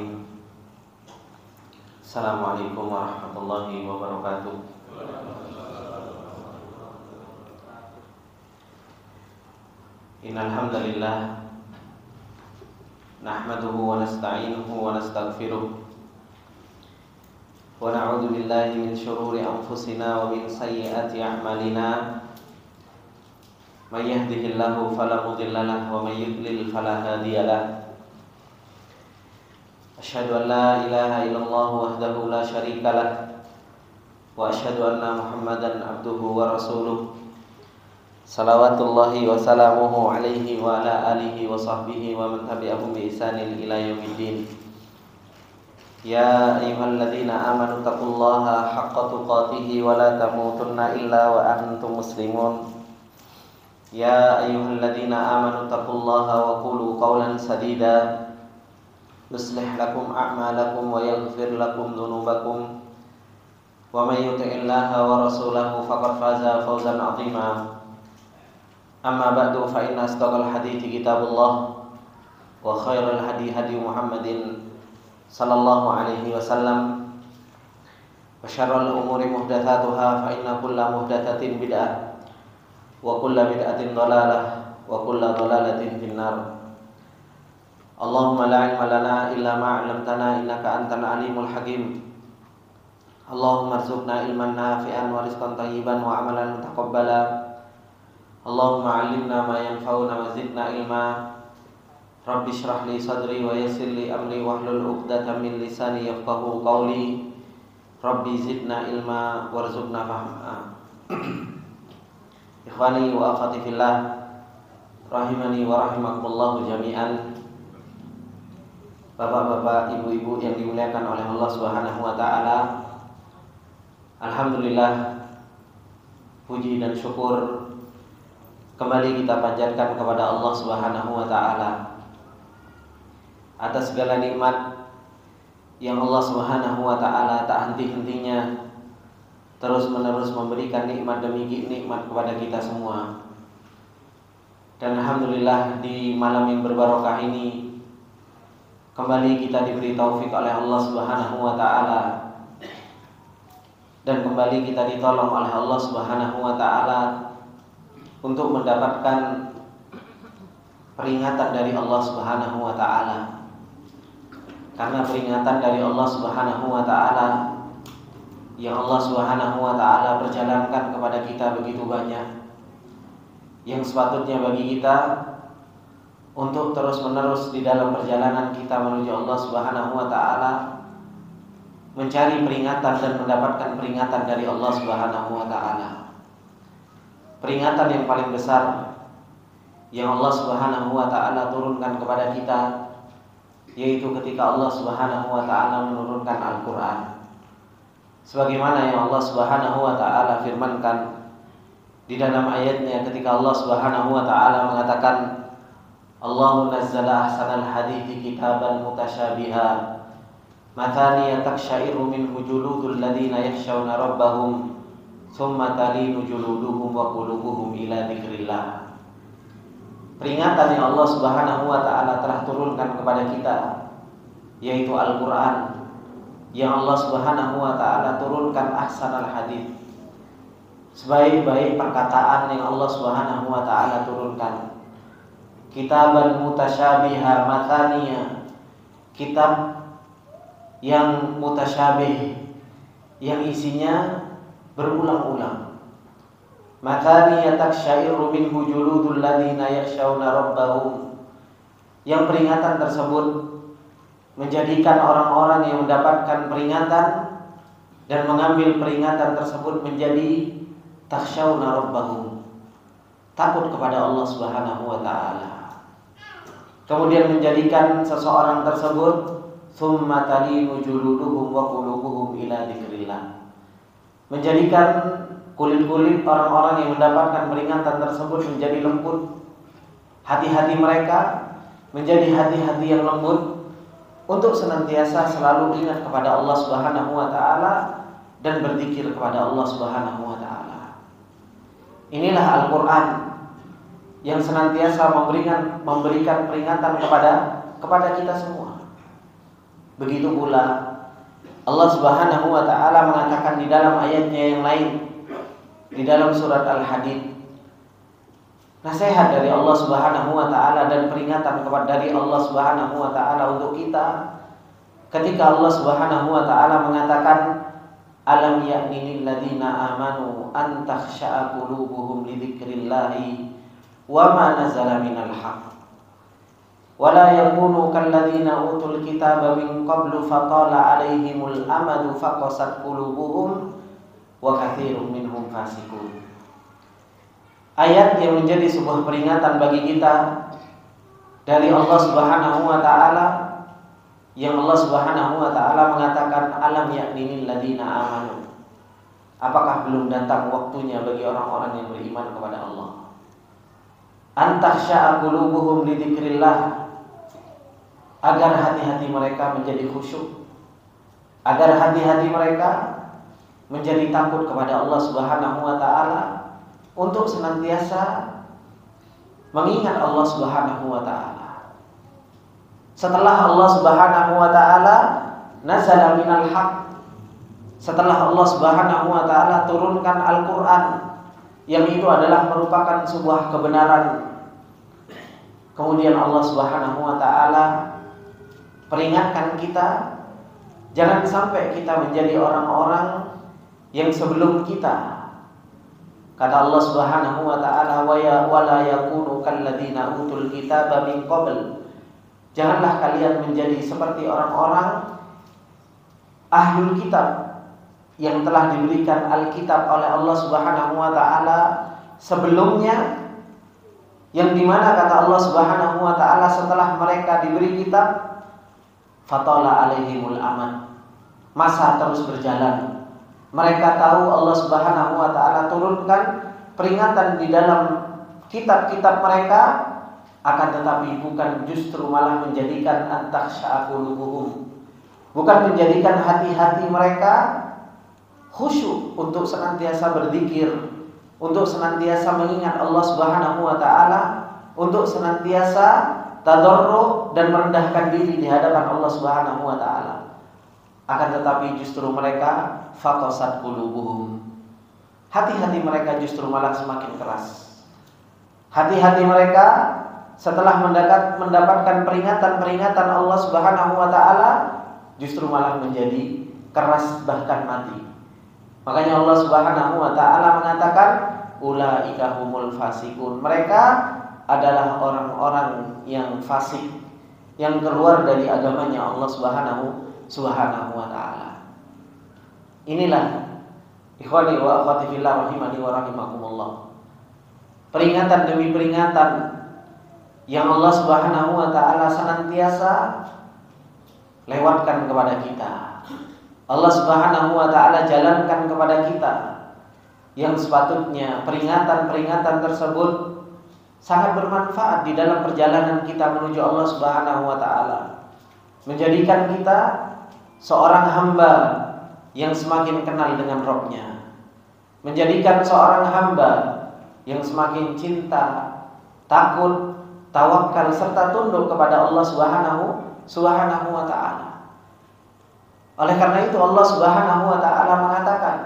Bismillahirrahmanirrahim. Assalamualaikum warahmatullahi wabarakatuh. Innal hamdalillah nahmaduhu wa nasta'inuhu wa nastaghfiruh wa na'udzu billahi min shururi anfusina wa min sayyiati a'malina. May yahdihillahu fala mudilla lahu wa may yudlil fala hadiya lahu. Asyhadu an la ilaha illallah wahdahu la syarika lah wa asyhadu anna Muhammadan abduhu wa rasuluh. Salawatullahi wa salamuhu alaihi wa ala alihi wa sahbihi wa man tabi'ahum bi ihsanin ila yaumiddin. Ya ayyuhalladzina amanu taqullaha haqqa tuqatih wa la tamutunna illa wa antum muslimun. Ya ayyuhalladzina amanu taqullaha wa qulu qawlan sadida yuslih lakum a'malakum wa yaghfir lakum dhunubakum wa may yuti'illaha wa rasulahu faqad faza fawzan 'azima. Amma ba'du, fa inna asdaqal hadithi kitabullah wa khairal hadi hadi Muhammadin sallallahu alaihi wasallam wa syarrul umuri muhdatsatuha fa inna kulla muhdatsatin bid'ah wa kulla bid'atin dhalalah wa kulla dhalalatin finnar. Allahumma la ilma lana illa ma 'allamtana innaka antal alimul hakim. Allahumma arzuqna ilman nafi'an wa rizqan thayyiban wa amalan mutaqabbala. Allahumma 'allimna ma yanfa'una wa zidna ilma. Rabbi shrah li sadri wa yassir li amri wahlul 'uqdatam min lisani yafqahu qawli. Rabbi zidna ilma warzuqna fahma. Ikhwani wa akhwati fillah, rahimani wa rahimakumullah jami'an. Bapak-bapak, ibu-ibu yang dimuliakan oleh Allah Subhanahu wa taala. Alhamdulillah, puji dan syukur kembali kita panjatkan kepada Allah Subhanahu wa taala atas segala nikmat yang Allah Subhanahu wa taala tak henti-hentinya terus-menerus memberikan nikmat demi nikmat kepada kita semua. Dan alhamdulillah, di malam yang berbarokah ini kembali kita diberi taufik oleh Allah Subhanahu wa taala dan kembali kita ditolong oleh Allah Subhanahu wa taala untuk mendapatkan peringatan dari Allah Subhanahu wa taala. Karena peringatan dari Allah Subhanahu wa taala yang Allah Subhanahu wa taala perjalankan kepada kita begitu banyak, yang sepatutnya bagi kita untuk terus-menerus di dalam perjalanan kita menuju Allah Subhanahu wa taala mencari peringatan dan mendapatkan peringatan dari Allah Subhanahu wa taala. Peringatan yang paling besar yang Allah Subhanahu wa taala turunkan kepada kita yaitu ketika Allah Subhanahu wa taala menurunkan Al-Qur'an. Sebagaimana yang Allah Subhanahu wa taala firmankan di dalam ayatnya ketika Allah Subhanahu wa taala mengatakan, Allahu nazzala ahsanal hadithi kitaban mutasyabiha mathaniya takshairu minhu juludul ladina yakhshawna rabbahum thumma talinu juluduhum wa qulubuhum ila dzikrillah. Peringatan yang Allah Subhanahu wa taala telah turunkan kepada kita yaitu Al-Qur'an, yang Allah Subhanahu wa taala turunkan ahsanal hadits, sebaik-baik perkataan yang Allah Subhanahu wa taala turunkan. Kitaban mutasyabiha mathaniya, kitab yang mutasyabih, yang isinya berulang-ulang. Mathaniya takshairu minhu juludul ladina yakhshawna rabbahum, yang peringatan tersebut menjadikan orang-orang yang mendapatkan peringatan dan mengambil peringatan tersebut menjadi takhshawna rabbahum, takut kepada Allah Subhanahu wa taala. Kemudian menjadikan seseorang tersebut thumma talinu juluduhum wa qulubuhum ila dzikrillah, menjadikan kulit-kulit orang-orang yang mendapatkan peringatan tersebut menjadi lembut, hati-hati mereka menjadi hati-hati yang lembut untuk senantiasa selalu ingat kepada Allah Subhanahu wa taala dan berzikir kepada Allah Subhanahu wa taala. Inilah Al-Qur'an yang senantiasa memberikan peringatan kepada kita semua. Begitu pula Allah Subhanahu wa taala mengatakan di dalam ayatnya yang lain di dalam surat Al-Hadid, nasihat dari Allah Subhanahu wa taala dan peringatan dari Allah Subhanahu wa taala untuk kita ketika Allah Subhanahu wa taala mengatakan alam ya'ni lil ladzina amanu an takhsha'a qulubuhum li dzikrillahi wa ma nazala minal haqq wa la yakunu kal ladzina utul kitaba min qablu fatala 'alaihimul amadu faqasat qulubuhum wa katsirun minhum fasiqun. Ayat yang menjadi sebuah peringatan bagi kita dari Allah Subhanahu wa taala, yang Allah Subhanahu wa taala mengatakan alam ya'ni lil ladzina amanu. Apakah belum datang waktunya bagi orang-orang yang beriman kepada Allah? Antakhsha'a qulubuhum li dzikrillah, agar hati-hati mereka menjadi khusyuk, agar hati-hati mereka menjadi takut kepada Allah Subhanahu wa taala, untuk senantiasa mengingat Allah Subhanahu wa taala. Setelah Allah Subhanahu wa taala nazala minal haqq, setelah Allah Subhanahu wa taala turunkan Al-Qur'an yang itu adalah merupakan sebuah kebenaran, kemudian Allah Subhanahu wa taala peringatkan kita jangan sampai kita menjadi orang-orang yang sebelum kita. Kata Allah Subhanahu wa taala wa la yakunu kalladzina utul kitaba min qabl. Janganlah kalian menjadi seperti orang-orang ahlul kitab yang telah diberikan Alkitab oleh Allah Subhanahu wa taala sebelumnya, yang dimana kata Allah Subhanahu wa taala setelah mereka diberi kitab fatala alaihimul amad, masa terus berjalan. Mereka tahu Allah Subhanahu wa taala turunkan peringatan di dalam kitab-kitab mereka, akan tetapi bukan justru malah menjadikan antakhsha'a qulubuhum, bukan menjadikan hati-hati mereka khusyuk untuk senantiasa berzikir, untuk senantiasa mengingat Allah Subhanahu wa taala, untuk senantiasa tadarru dan merendahkan diri di hadapan Allah Subhanahu wa taala. Akan tetapi justru mereka faqasat qulubuhum, hati-hati mereka justru malah semakin keras. Hati-hati mereka setelah mendapatkan peringatan Allah Subhanahu wa taala justru malah menjadi keras bahkan mati. Makanya Allah Subhanahu wa taala mengatakan ulaika humul fasikun, mereka adalah orang-orang yang fasik, yang keluar dari agamanya Allah Subhanahu wa taala. Inilah ikhwani wa akhwati fillah rahimani wa rahimakumullah, peringatan demi peringatan yang Allah Subhanahu wa taala senantiasa lewatkan kepada kita. Allah Subhanahu wa taala jalankan kepada kita, yang sepatutnya peringatan-peringatan tersebut sangat bermanfaat di dalam perjalanan kita menuju Allah Subhanahu wa taala, menjadikan kita seorang hamba yang semakin kenal dengan Rabb-Nya, menjadikan seorang hamba yang semakin cinta, takut, tawakal serta tunduk kepada Allah Subhanahu wa taala. Oleh karena itu Allah Subhanahu wa taala mengatakan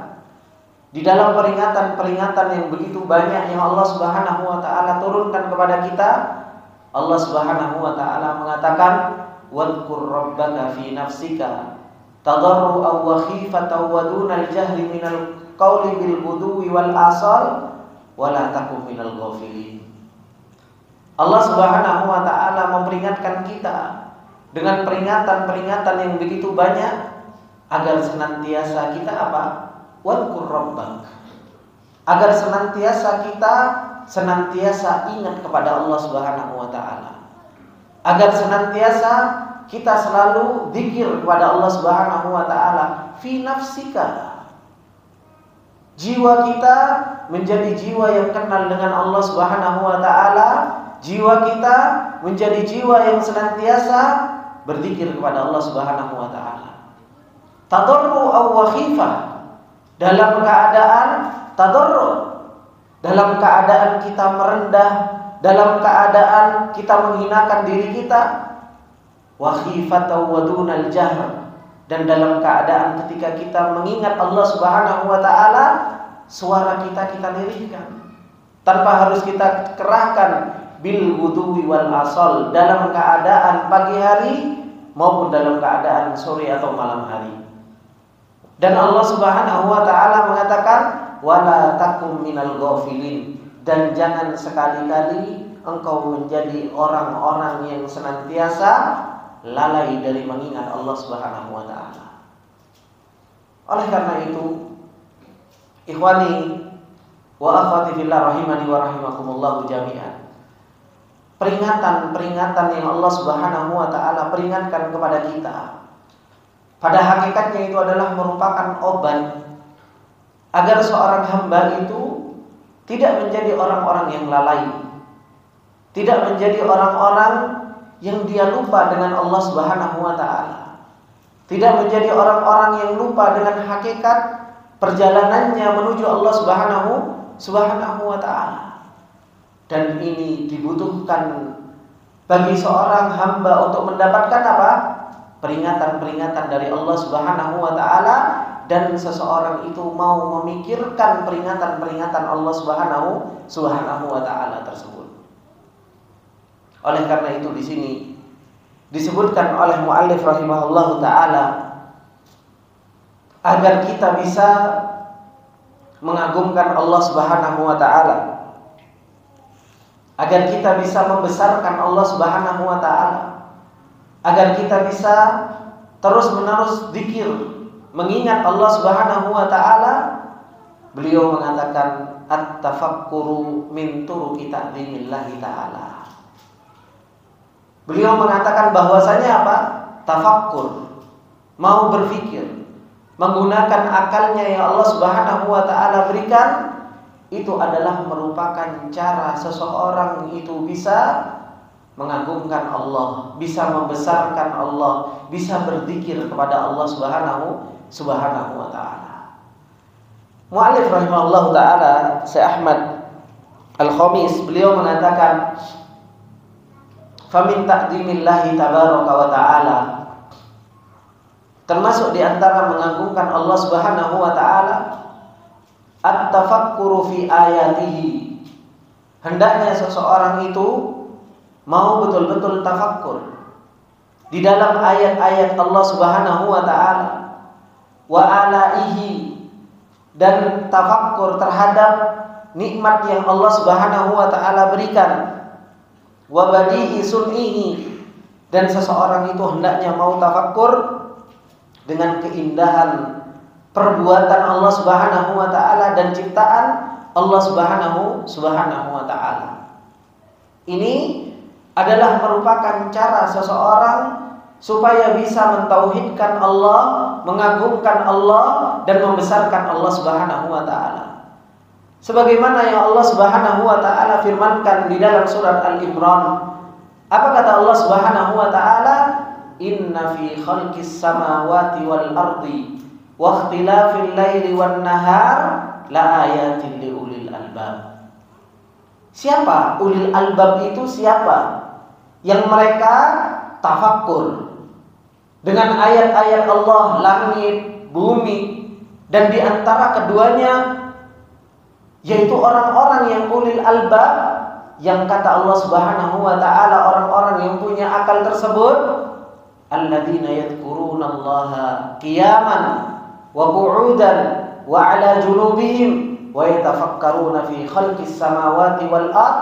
di dalam peringatan-peringatan yang begitu banyak yang Allah Subhanahu wa taala turunkan kepada kita, Allah Subhanahu wa taala mengatakan wadhkur rabbaka fi nafsika tadarruan wa khifatan wa dunal jahri minal qawli bil ghuduwi wal asal wa la takun minal ghafilin. Allah Subhanahu wa taala memperingatkan kita dengan peringatan-peringatan yang begitu banyak agar senantiasa kita apa? Wadhkur rabbak, agar senantiasa kita ingat kepada Allah Subhanahu wa taala, agar senantiasa kita selalu zikir kepada Allah Subhanahu wa taala fi nafsika. Jiwa kita menjadi jiwa yang kenal dengan Allah Subhanahu wa taala, jiwa kita menjadi jiwa yang senantiasa berzikir kepada Allah Subhanahu wa taala. Tadarru wa khifah, dalam keadaan tadarru, dalam keadaan kita merendah, dalam keadaan kita menghinakan diri kita, wa khifatan wa dunal jahr, dan dalam keadaan ketika kita mengingat Allah Subhanahu wa taala, suara kita lirihkan tanpa harus kita kerahkan bil ghudwi wal asal, dalam keadaan pagi hari maupun dalam keadaan sore atau malam hari. Dan Allah Subhanahu wa taala mengatakan wala takum minal ghafilin, dan jangan sekali-kali engkau menjadi orang-orang yang senantiasa lalai dari mengingat Allah Subhanahu wa taala. Oleh karena itu, ikhwani wa akhwati fillah rahimani wa rahimakumullah jami'an, peringatan-peringatan yang Allah Subhanahu wa taala peringatkan kepada kita, pada hakikatnya itu adalah merupakan obat agar seorang hamba itu tidak menjadi orang-orang yang lalai, tidak menjadi orang-orang yang dia lupa dengan Allah Subhanahu wa taala, tidak menjadi orang-orang yang lupa dengan hakikat perjalanannya menuju Allah Subhanahu wa taala. Dan ini dibutuhkan bagi seorang hamba untuk mendapatkan apa? Peringatan-peringatan dari Allah Subhanahu wa taala, dan seseorang itu mau memikirkan peringatan-peringatan Allah Subhanahu wa taala tersebut. Oleh karena itu di sini disebutkan oleh muallif rahimahullahu taala agar kita bisa mengagungkan Allah Subhanahu wa taala, agar kita bisa membesarkan Allah Subhanahu wa taala, agar kita bisa terus-menerus zikir mengingat Allah Subhanahu wa taala. Beliau mengatakan at-tafakkuru min turuqi ta'zimillahi ta'ala. Beliau mengatakan bahwasanya apa? Tafakkur, mau berpikir, menggunakan akalnya yang Allah Subhanahu wa taala berikan, itu adalah merupakan cara seseorang itu bisa mengagungkan Allah, bisa membesarkan Allah, bisa berzikir kepada Allah Subhanahu wa taala. Mu'allif rahimahullahu taala Syekh Ahmad Al-Khamis, beliau mengatakan famin ta'zimillahi tabaraka wa ta'ala, termasuk di antara mengagungkan Allah Subhanahu wa taala at-tafakkuru fi ayatihi, hendaknya seseorang itu mau betul-betul tafakkur di dalam ayat-ayat Allah Subhanahu wa taala, wa alaihi, dan tafakkur terhadap nikmat yang Allah Subhanahu wa taala berikan, wa badi'i sun'ihi, dan seseorang itu hendaknya mau tafakkur dengan keindahan perbuatan Allah Subhanahu wa taala dan ciptaan Allah Subhanahu wa taala. Ini adalah merupakan cara seseorang supaya bisa mentauhidkan Allah, mengagungkan Allah, dan membesarkan Allah Subhanahu wa taala. Sebagaimana yang Allah Subhanahu wa taala firmankan di dalam surat Al-Imran. Apa kata Allah Subhanahu wa taala? Inna fi khalqis samawati wal ardi wa ikhtilafil laili wan nahar la ayatin li ulil albab. Siapa ulil albab itu? Siapa? Yang mereka tafakkur dengan ayat-ayat Allah, langit, bumi, dan di antara keduanya, yaitu orang-orang yang ulil albab, yang kata Allah Subhanahu wa taala orang-orang yang punya akal tersebut, alladzina yadhkurunallaha qiyaman wa qu'udan wa 'ala junubihim wa yatafakkaruna fi khalqis samawati wal ard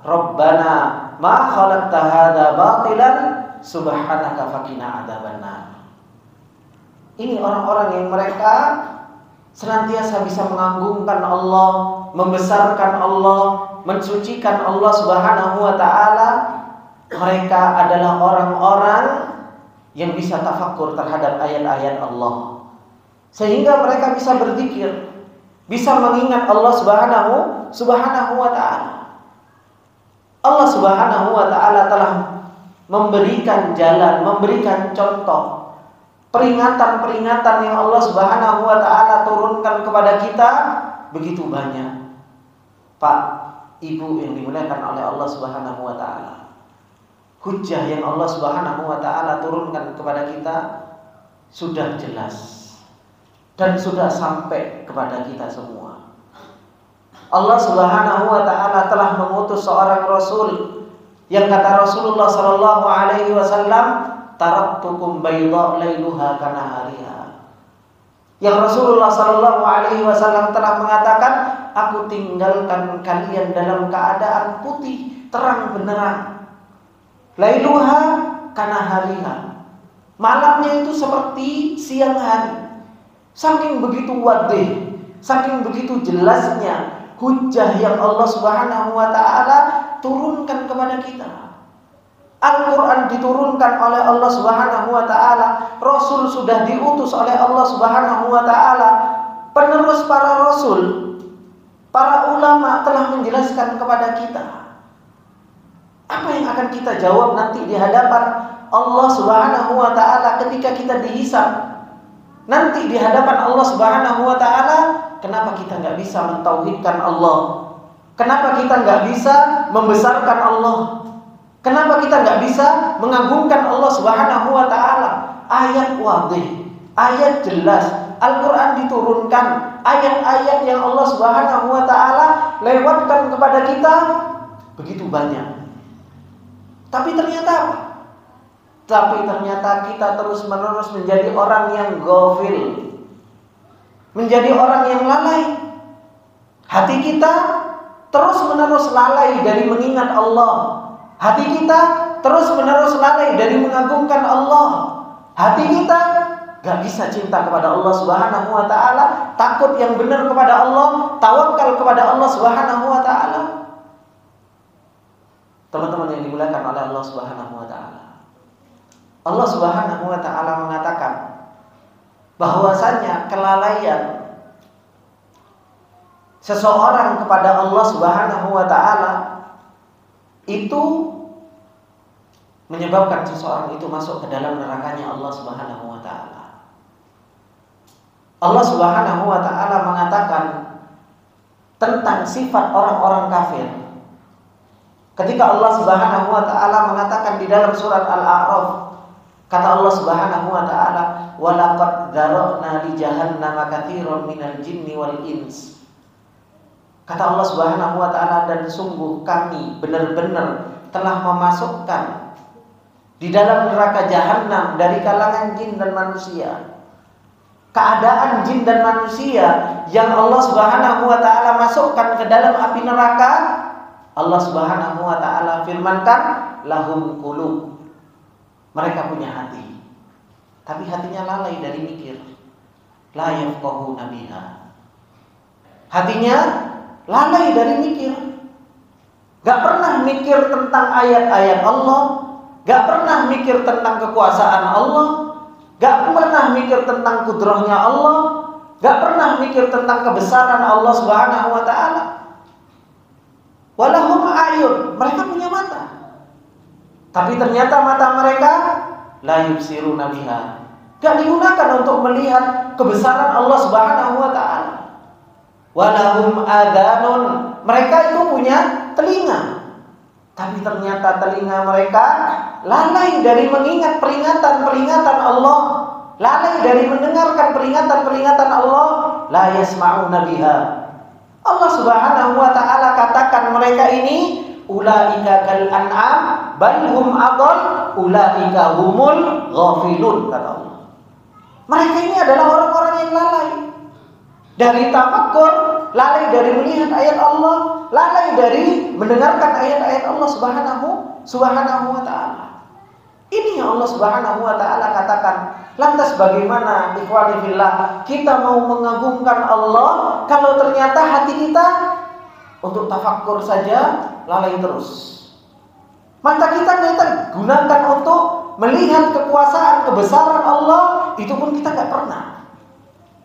rabbana ma khalaqta hadza batilan subhanaka faqina adzabannar. Ini orang-orang yang mereka senantiasa bisa mengagungkan Allah, membesarkan Allah, mensucikan Allah Subhanahu wa taala. Mereka adalah orang-orang yang bisa tafakkur terhadap ayat-ayat Allah, sehingga mereka bisa berzikir, bisa mengingat Allah Subhanahu wa taala. Allah Subhanahu wa taala telah memberikan jalan, memberikan contoh, peringatan-peringatan yang Allah Subhanahu wa taala turunkan kepada kita begitu banyak. Pak, Ibu yang dimuliakan oleh Allah Subhanahu wa taala, hujjah yang Allah Subhanahu wa taala turunkan kepada kita sudah jelas dan sudah sampai kepada kita semua. Allah Subhanahu wa taala telah mengutus seorang rasul yang kata Rasulullah sallallahu alaihi wasallam, taraktukum bayda lailuha kanahariha. Yang Rasulullah sallallahu alaihi wasallam telah mengatakan, aku tinggalkan kalian dalam keadaan putih terang benderang. Lailuha kanahariha. Malamnya itu seperti siang hari. Saking begitu wadih, saking begitu jelasnya hujjah yang Allah Subhanahu wa taala turunkan kepada kita. Al-Quran diturunkan oleh Allah Subhanahu wa taala, Rasul sudah diutus oleh Allah Subhanahu wa taala, penerus para rasul, para ulama telah menjelaskan kepada kita. Apa yang akan kita jawab nanti di hadapan Allah Subhanahu wa taala ketika kita dihisab? Nanti di hadapan Allah Subhanahu wa taala, kenapa kita nggak bisa mentauhidkan Allah? Kenapa kita nggak bisa membesarkan Allah? Kenapa kita nggak bisa mengagungkan Allah Subhanahu wa taala? Ayat wadih, ayat jelas, Al-Quran diturunkan, ayat-ayat yang Allah Subhanahu wa taala lewatkan kepada kita begitu banyak. Tapi ternyata apa? Tapi ternyata kita terus-menerus menjadi orang yang ghafil, menjadi orang yang lalai. Hati kita terus-menerus lalai dari mengingat Allah. Hati kita terus-menerus lalai dari mengagungkan Allah. Hati kita gak bisa cinta kepada Allah Subhanahu wa taala, takut yang benar kepada Allah, tawakal kepada Allah Subhanahu wa taala. Teman-teman yang dimuliakan oleh Allah Subhanahu wa taala, Allah Subhanahu wa taala mengatakan bahwasanya kelalaian seseorang kepada Allah Subhanahu wa taala itu menyebabkan seseorang itu masuk ke dalam nerakanya Allah Subhanahu wa taala. Allah Subhanahu wa taala mengatakan tentang sifat orang-orang kafir. Ketika Allah Subhanahu wa taala mengatakan di dalam surat Al-A'raf, kata Allah Subhanahu wa taala, "Wa laqad dzara'na li jahannama katsiran minal jinni wal ins." Kata Allah Subhanahu wa taala, dan sungguh kami benar-benar telah memasukkan di dalam neraka jahanam dari kalangan jin dan manusia. Keadaan jin dan manusia yang Allah Subhanahu wa taala masukkan ke dalam api neraka, Allah Subhanahu wa taala firmankan, lahum qulub. Mereka punya hati, tapi hatinya lalai dari mikir. La yafqahuna biha. Hatinya lalai dari mikir. Gak pernah mikir tentang ayat-ayat Allah, gak pernah mikir tentang kekuasaan Allah, gak pernah mikir tentang kudrahnya Allah, gak pernah mikir tentang kebesaran Allah Subhanahu wa taala. Walahum ayun, mereka punya mata, tapi ternyata mata mereka la yubsiruna biha, gak digunakan untuk melihat kebesaran Allah Subhanahu wa taala. Walahum adhanun, mereka itu punya telinga, tapi ternyata telinga mereka lalai dari mengingat peringatan-peringatan Allah, lalai dari mendengarkan peringatan-peringatan Allah. La yasma'una biha. Allah Subhanahu wa taala katakan mereka ini ulaika kal an'am bal hum adall ulaika humul ghafilun, kata Allah. Mereka ini adalah orang-orang yang lalai dari tafakkur, lalai dari melihat ayat Allah, lalai dari mendengarkan ayat-ayat Allah Subhanahu wa taala. Ini yang Allah Subhanahu wa taala katakan. Lantas bagaimana ikhwani fillah kita mau mengagungkan Allah kalau ternyata hati kita untuk tafakkur saja lalai terus. Mata kita gunakan untuk melihat kekuasaan, kebesaran Allah, itu pun kita gak pernah.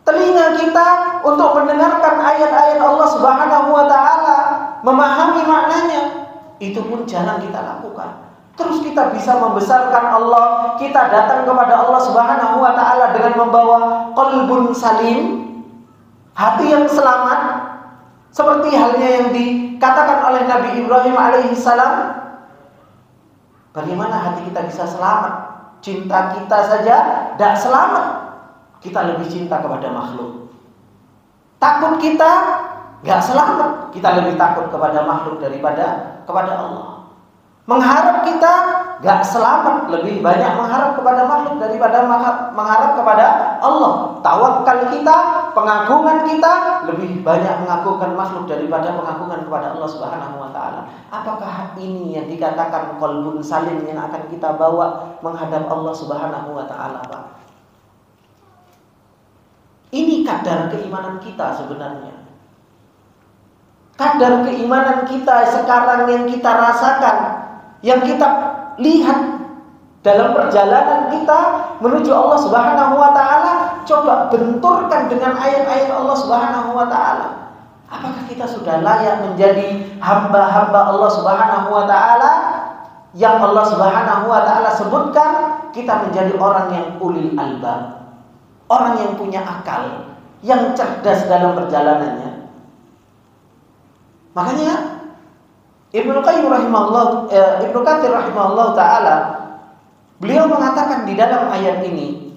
Telinga kita untuk mendengarkan ayat-ayat Allah Subhanahu wa taala, memahami maknanya, itu pun jarang kita lakukan. Terus kita bisa membesarkan Allah, kita datang kepada Allah Subhanahu wa taala dengan membawa qalbun salim, hati yang selamat, seperti halnya yang dikatakan oleh Nabi Ibrahim alaihissalam. Bagaimana hati kita bisa selamat? Cinta kita saja tidak selamat. Kita lebih cinta kepada makhluk. Takut kita nggak selamat. Kita lebih takut kepada makhluk daripada kepada Allah. Mengharap kita gak selamat, lebih banyak mengharap kepada makhluk daripada mengharap kepada Allah. Tawakal kita, pengagungan kita lebih banyak mengagungkan makhluk daripada pengagungan kepada Allah Subhanahu wa taala. Apakah ini yang dikatakan qalbun salim yang akan kita bawa menghadap Allah Subhanahu wa taala, Pak? Ini kadar keimanan kita sebenarnya. Kadar keimanan kita sekarang yang kita rasakan, yang kita lihat dalam perjalanan kita menuju Allah Subhanahu wa taala, coba benturkan dengan ayat-ayat Allah Subhanahu wa taala. Apakah kita sudah layak menjadi hamba-hamba Allah Subhanahu wa taala yang Allah Subhanahu wa taala sebutkan? Kita menjadi orang yang ulil albab, orang yang punya akal, yang cerdas dalam perjalanannya. Makanya Ibnu Katsir rahimahullah taala, beliau mengatakan di dalam ayat ini,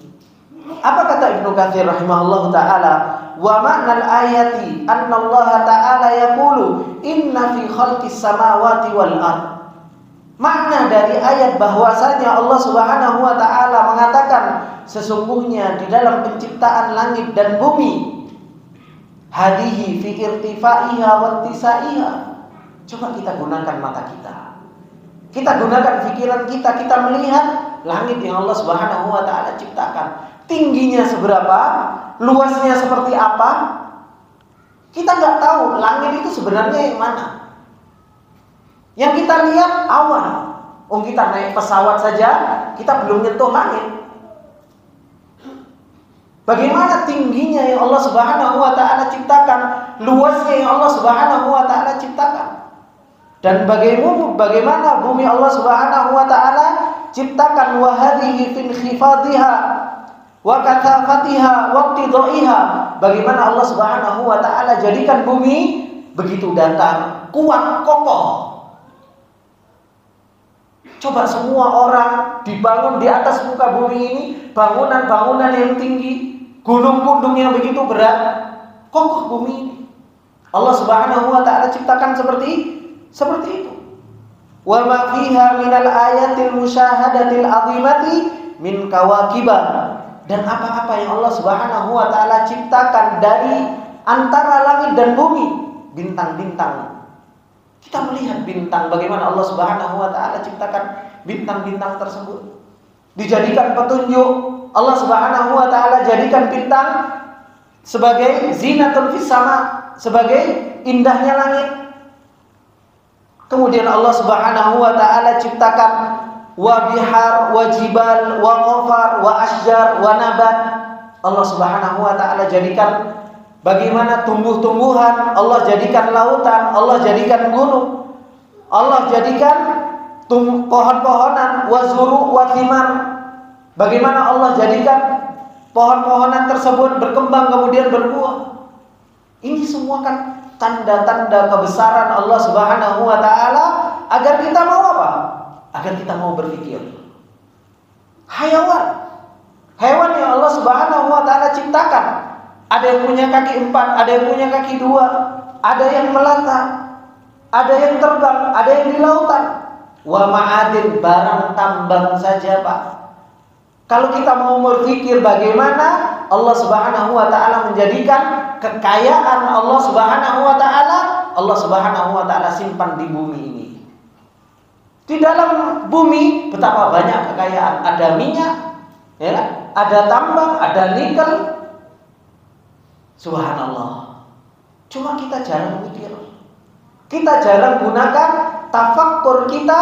apa kata Ibnu Katsir rahimahullah taala? Wa ma'nal ayati anna Allah taala yaqulu inna fi khalqis samawati wal ard. Makna dari ayat bahwasanya Allah Subhanahu wa taala mengatakan sesungguhnya di dalam penciptaan langit dan bumi, hadihi fi irtifaiha wa ittisaiha. Coba kita gunakan mata kita. Kita gunakan pikiran kita. Kita melihat langit yang Allah Subhanahu wa taala ciptakan. Tingginya seberapa? Luasnya seperti apa? Kita nggak tahu langit itu sebenarnya yang mana. Yang kita lihat awan. Kita naik pesawat saja, kita belum nyentuh langit. Bagaimana tingginya yang Allah Subhanahu wa taala ciptakan, luasnya yang Allah Subhanahu wa taala ciptakan. Dan bagaimana bumi Allah Subhanahu wa taala ciptakan, wa hadhihi fi khifadhiha wa kathafatiha wa tidaiha. Bagaimana Allah Subhanahu wa taala jadikan bumi begitu datar, kuat, kokoh. Coba semua orang dibangun di atas muka bumi ini, bangunan-bangunan yang tinggi, gunung-gunung yang begitu berat, kokoh bumi ini. Allah Subhanahu wa taala ciptakan seperti itu. Wa ma fiha minal ayatil musyahadatil azimati min kawakibah. Dan apa-apa yang Allah Subhanahu wa taala ciptakan dari antara langit dan bumi, bintang-bintang. Kita melihat bintang, bagaimana Allah Subhanahu wa taala ciptakan bintang-bintang tersebut. Dijadikan petunjuk. Allah Subhanahu wa taala jadikan bintang sebagai zinatul fis sama, sebagai indahnya langit. Kemudian Allah Subhanahu wa taala ciptakan wa bihar, wa jibal, wa qafar, wa asjar, wa nabat. Allah Subhanahu wa taala jadikan bagaimana tumbuh-tumbuhan, Allah jadikan lautan, Allah jadikan gunung, Allah jadikan pohon-pohonan, wa zuru' wa thimar. Bagaimana Allah jadikan pohon-pohonan tersebut berkembang kemudian berbuah. Ini semua kan tanda-tanda kebesaran Allah Subhanahu wa taala agar kita mau apa? Agar kita mau berpikir. Hewan yang Allah Subhanahu wa taala ciptakan, ada yang punya kaki 4, ada yang punya kaki 2, ada yang melata, ada yang terbang, ada yang di lautan. Wa ma'adin, barang tambang saja, Pak. Kalau kita mau berpikir bagaimana Allah Subhanahu wa taala menjadikan kekayaan Allah Subhanahu wa taala, Allah Subhanahu wa taala simpan di bumi ini. Di dalam bumi betapa banyak kekayaan, ada minyak, ya, ada tambang, ada nikel. Subhanallah. Cuma kita jarang mikir. Kita jarang gunakan tafakkur kita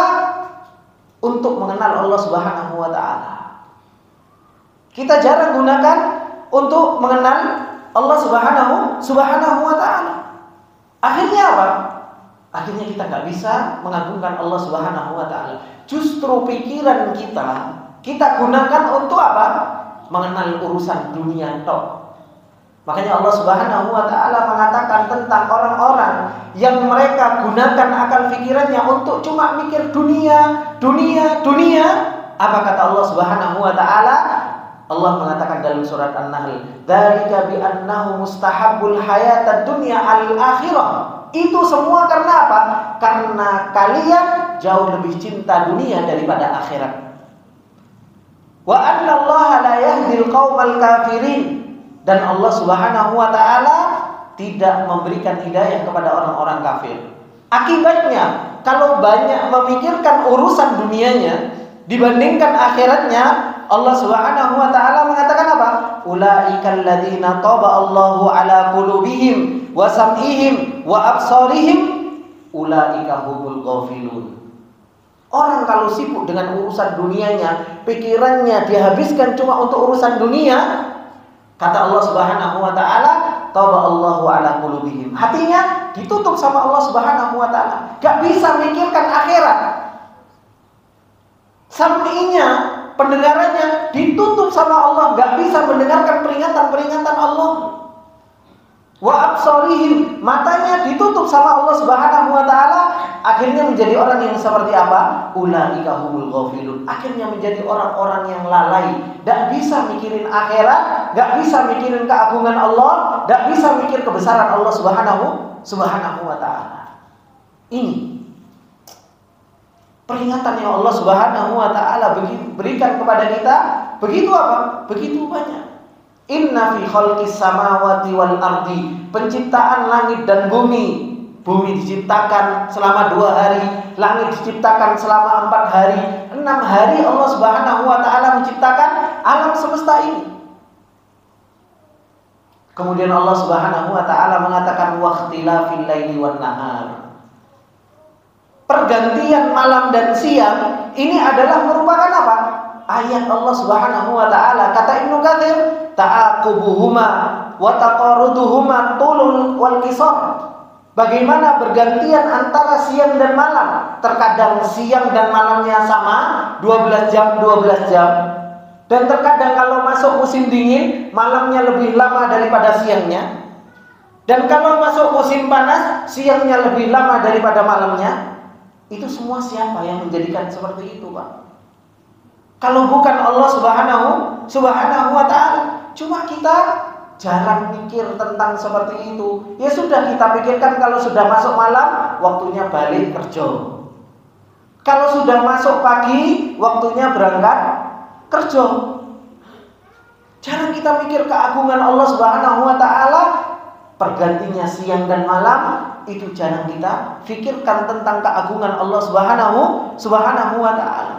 untuk mengenal Allah Subhanahu wa taala. Kita jarang gunakan untuk mengenal Allah Subhanahu wa taala. Akhirnya apa? Akhirnya kita nggak bisa mengagungkan Allah Subhanahu wa taala. Justru pikiran kita gunakan untuk apa? Mengenal urusan dunia tok. Makanya Allah Subhanahu wa taala mengatakan tentang orang-orang yang mereka gunakan akal pikirannya untuk cuma mikir dunia, dunia, dunia. Apa kata Allah Subhanahu wa taala? Allah mengatakan dalam surat An-Nahl, "Dzalika bi annahu mustahabbul hayatad dunya al-akhirah." Itu semua karena apa? Karena kalian jauh lebih cinta dunia daripada akhirat. Wa anna Allah la yahdil qaumal kafirin. Dan Allah Subhanahu wa taala tidak memberikan hidayah kepada orang-orang kafir. Akibatnya, kalau banyak memikirkan urusan dunianya dibandingkan akhiratnya, Allah Subhanahu wa taala mengatakan apa? Ulaikal ladzina taba Allahu ala qulubihim wa sam'ihim wa absarihim ulaika humul ghafilun. Orang kalau sibuk dengan urusan dunianya, pikirannya dihabiskan cuma untuk urusan dunia, kata Allah Subhanahu wa taala, taba Allahu ala qulubihim. Hatinya ditutup sama Allah Subhanahu wa taala. Gak bisa mikirkan akhirat. Sam'inya, pendengarannya ditutup sama Allah, gak bisa mendengarkan peringatan-peringatan Allah. Wa absarihim, matanya ditutup sama Allah Subhanahu wa taala, akhirnya menjadi orang yang seperti apa? Ulaika humul ghafilun. Akhirnya menjadi orang-orang yang lalai, gak bisa mikirin akhirat, gak bisa mikirin keagungan Allah, gak bisa mikir kebesaran Allah Subhanahu wa taala. Ini peringatan yang Allah Subhanahu wa taala berikan kepada kita begitu apa? Begitu banyak. Inna fi khalqis samawati wal ardi, penciptaan langit dan bumi. Bumi diciptakan selama 2 hari, langit diciptakan selama 4 hari, 6 hari Allah Subhanahu wa taala menciptakan alam semesta ini. Kemudian Allah Subhanahu wa taala mengatakan waqtilafil laili wan nahar. Pergantian malam dan siang ini adalah merupakan apa? Ayat Allah Subhanahu wa taala. Kata Ibnu Katsir, ta'aqubuhuma wa taqaruduhuma tulul wal qisar. Bagaimana bergantian antara siang dan malam. Terkadang siang dan malamnya sama, 12 jam 12 jam. Dan terkadang kalau masuk musim dingin, malamnya lebih lama daripada siangnya. Dan kalau masuk musim panas, siangnya lebih lama daripada malamnya. Itu semua siapa yang menjadikan seperti itu, Pak? Kalau bukan Allah Subhanahu wa taala. Cuma kita jarang mikir tentang seperti itu. Ya sudah, kita pikirkan kalau sudah masuk malam, waktunya balik kerja. Kalau sudah masuk pagi, waktunya berangkat kerja. Jarang kita mikir keagungan Allah Subhanahu wa taala. Pergantinya siang dan malam itu jarang kita pikirkan tentang keagungan Allah Subhanahu wa taala.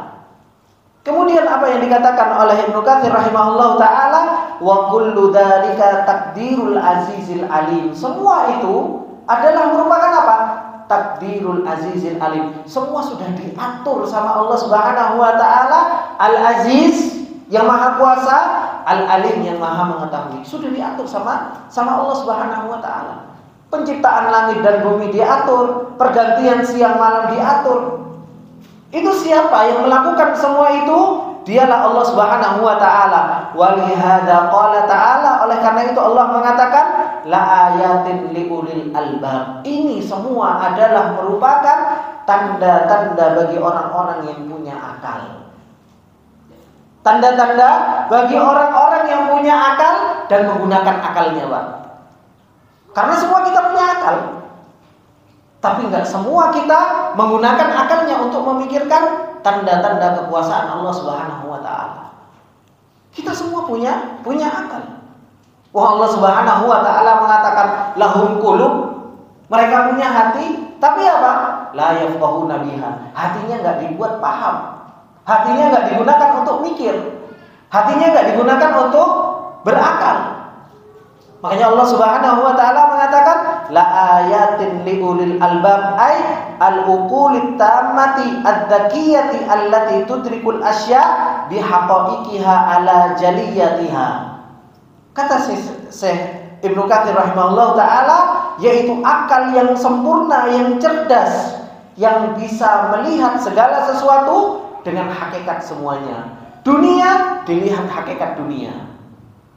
Kemudian apa yang dikatakan oleh Ibnu Katsir rahimahullah taala, wa kullu dzalika takdirul azizil alim. Semua itu adalah merupakan apa? Takdirul azizil alim. Semua sudah diatur sama Allah Subhanahu wa taala, Al-Aziz yang Maha Kuasa, Al-Alim yang Maha Mengetahui. Sudah diatur sama Allah Subhanahu wa taala. Penciptaan langit dan bumi diatur, pergantian siang malam diatur. Itu siapa yang melakukan semua itu? Dialah Allah Subhanahu wa taala. Walihada qala ta'ala, oleh karena itu Allah mengatakan la ayatin liulil albab. Ini semua adalah merupakan tanda-tanda bagi orang-orang yang punya akal. Tanda-tanda bagi orang-orang yang punya akal dan menggunakan akalnya, Pak. Karena semua kita punya akal, tapi enggak semua kita menggunakan akalnya untuk memikirkan tanda-tanda kekuasaan Allah Subhanahu wa taala. Kita semua punya akal. Wah, Allah Subhanahu wa taala mengatakan lahum qulub, mereka punya hati, tapi apa? La yafqahuna biha. Hatinya enggak dibuat paham. Hatinya enggak digunakan untuk mikir. Hatinya enggak digunakan untuk berakal. Makanya Allah Subhanahu wa taala mengatakan la ayatin liulil albab ay al-uqulit tammati ad-dzakiyati allati tudrikul asya bihaqaiqiha ala jaliyatiha. Kata Syekh Ibnu Katsir rahimahullah taala, yaitu akal yang sempurna, yang cerdas, yang bisa melihat segala sesuatu dengan hakikat semuanya. Dunia dilihat hakikat dunia.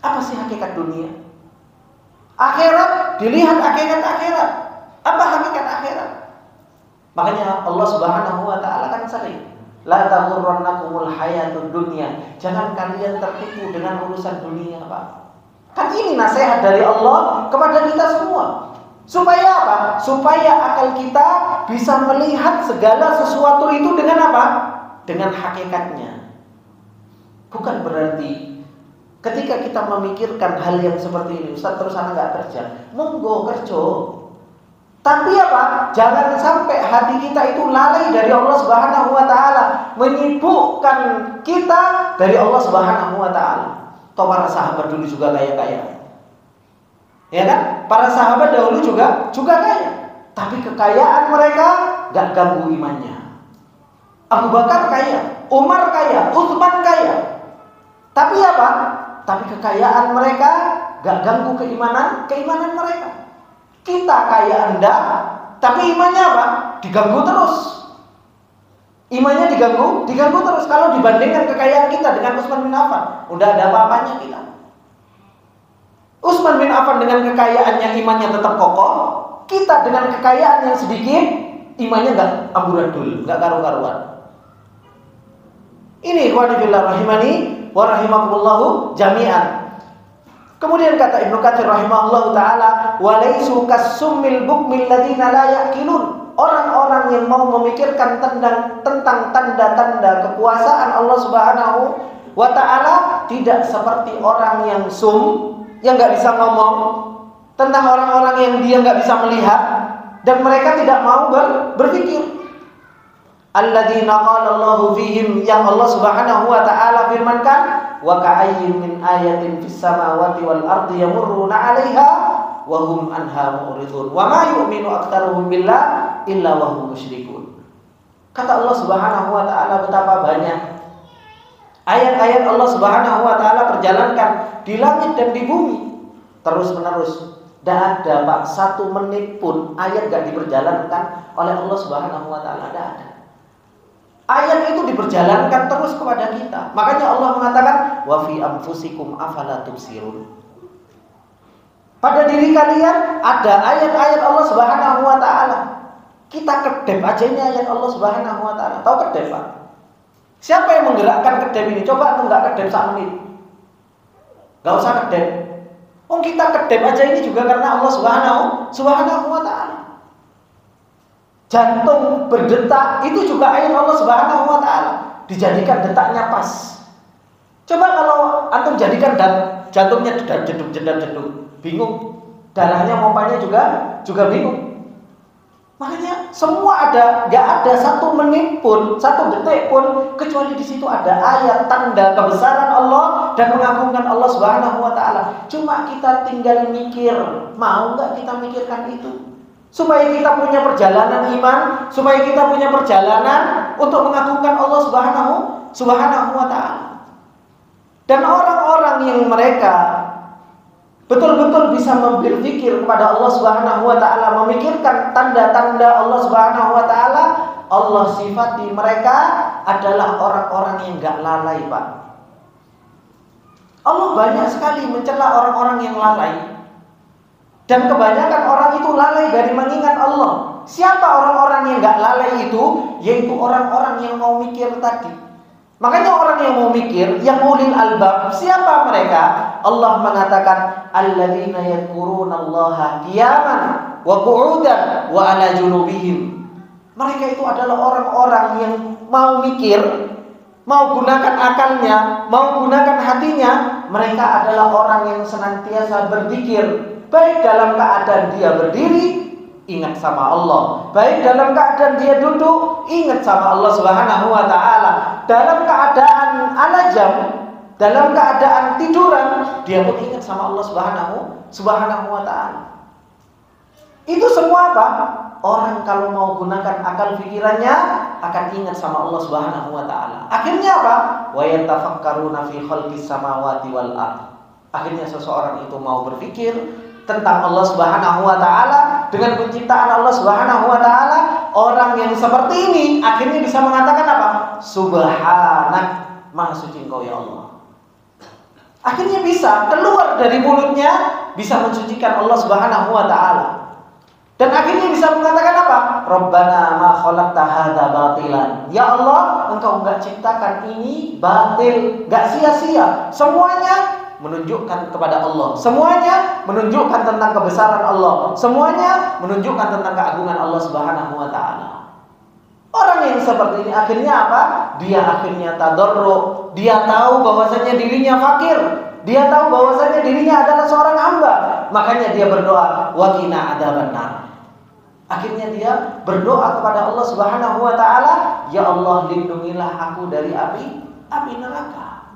Apa sih hakikat dunia? Akhirat, dilihat hakikat akhirat. Apa hakikat akhirat? Makanya Allah Subhanahu wa taala kan sering, la taghurrannakumul hayatud dunya. Jangan kalian tertipu dengan urusan dunia, Pak. Kan ini nasihat dari Allah kepada kita semua. Supaya apa? Supaya akal kita bisa melihat segala sesuatu itu dengan apa? Dengan hakikatnya. Bukan berarti ketika kita memikirkan hal yang seperti ini, Ustaz terus anak nggak kerja, monggo kerja. Tapi apa? Jangan sampai hati kita itu lalai dari Allah Subhanahu wa taala, menyibukkan kita dari Allah Subhanahu wa taala. Toh para sahabat dulu juga kaya-kaya. Ya kan? Para sahabat dahulu juga kaya. Tapi kekayaan mereka enggak ganggu imannya. Abu Bakar kaya, Umar kaya, Utsman kaya. Tapi apa? Tapi kekayaan mereka enggak ganggu keimanan mereka. Kita kaya Anda, tapi imannya apa? Diganggu terus. Imannya diganggu terus. Kalau dibandingkan kekayaan kita dengan Utsman bin Affan, udah ada apa-apanya kita. Utsman bin Affan dengan kekayaannya imannya tetap kokoh. Kita dengan kekayaan yang sedikit, imannya enggak amburadul, enggak karu-karuan. Ini ikhwani fillah rahimani wa rahimakumullahu jami'an. Kemudian kata Ibnu Katsir rahimahullahu taala, wa laisu kas-summil bukmil ladzina la yaqilun. Orang-orang yang mau memikirkan tentang tanda-tanda kekuasaan Allah Subhanahu wa taala tidak seperti orang yang yang enggak bisa ngomong, tentang orang-orang yang dia enggak bisa melihat dan mereka tidak mau berpikir. Alladzina qala Allahu fihim, yang Allah Subhanahu wa taala firmankan, wa ka'ayyin min ayatin fis samawati wal ardi yamurruna 'alaiha wa hum anha mu'ridun wa ma yu'minu aktsaruhum billah illa wa hum musyrikun. Kata Allah Subhanahu wa taala, betapa banyak ayat-ayat Allah Subhanahu wa taala perjalankan di langit dan di bumi terus-menerus. Tidak ada Pak, 1 menit pun ayat gak diperjalankan oleh Allah Subhanahu wa taala, tidak ada. Ayat itu diperjalankan terus kepada kita. Makanya Allah mengatakan, wa fi anfusikum afala tubsirun. Pada diri kalian ada ayat-ayat Allah Subhanahu wa taala. Kita kedep aja ini ayat Allah Subhanahu wa taala. Tahu kedep, Pak? Siapa yang menggerakkan kedep ini? Coba enggak kedep 1 menit. Enggak usah kedep. Kita kedep aja ini juga karena Allah Subhanahu wa taala. Jantung berdetak itu juga ayat Allah Subhanahu wa taala. Dijadikan detaknya pas. Coba kalau antum jadikan jantungnya jeduk, bingung. Darahnya mompanya juga bingung. Makanya semua ada, enggak ada 1 menit pun, 1 detik pun kecuali di situ ada ayat tanda kebesaran Allah dan mengagungkan Allah Subhanahu wa taala. Cuma kita tinggal mikir, mau enggak kita mikirkan itu? Supaya kita punya perjalanan iman, supaya kita punya perjalanan untuk mengagungkan Allah Subhanahu wa taala. Dan orang-orang yang mereka betul-betul bisa berpikir kepada Allah Subhanahu wa taala, memikirkan tanda-tanda Allah Subhanahu wa taala, Allah sifati mereka adalah orang-orang yang enggak lalai, Pak. Allah banyak sekali mencela orang-orang yang lalai. Dan kebanyakan orang itu lalai dari mengingat Allah. Siapa orang-orang yang enggak lalai itu? Yaitu orang-orang yang mau mikir tadi. Makanya orang yang mau mikir, yang ulil albab, siapa mereka? Allah mengatakan, alladzina yadhkurunallaha qiyaman wa qu'udan wa 'ala junubihim. Mereka itu adalah orang-orang yang mau mikir, mau gunakan akalnya, mau gunakan hatinya. Mereka adalah orang yang senantiasa berzikir. Baik dalam keadaan dia berdiri, ingat sama Allah. Baik dalam keadaan dia duduk, ingat sama Allah Subhanahu wa taala. Dalam keadaan alajam, dalam keadaan tiduran, dia pun ingat sama Allah Subhanahu wa taala. Itu semua apa? Orang kalau mau gunakan akal pikirannya akan ingat sama Allah Subhanahu wa taala. Akhirnya apa? Wa yatafakkaruna fi khalqis samawati wal ardh. Akhirnya seseorang itu mau berpikir tentang Allah Subhanahu wa taala, dengan penciptaan Allah Subhanahu wa taala. Orang yang seperti ini akhirnya bisa mengatakan apa? Subhanak, maha suci Engkau ya Allah. Akhirnya bisa keluar dari mulutnya bisa mensucikan Allah Subhanahu wa taala. Dan akhirnya bisa mengatakan apa? Rabbana ma khalaqta hadza batilan. Ya Allah, Engkau enggak ciptakan ini batil, enggak sia-sia. Semuanya menunjukkan kepada Allah. Semuanya menunjukkan tentang kebesaran Allah. Semuanya menunjukkan tentang keagungan Allah Subhanahu wa taala. Orang yang seperti ini akhirnya apa? Dia akhirnya tadarru. Dia tahu bahwasanya dirinya fakir. Dia tahu bahwasanya dirinya adalah seorang hamba. Makanya dia berdoa, wa qina adzabannar. Akhirnya dia berdoa kepada Allah Subhanahu wa taala, ya Allah, lindungilah aku dari api neraka.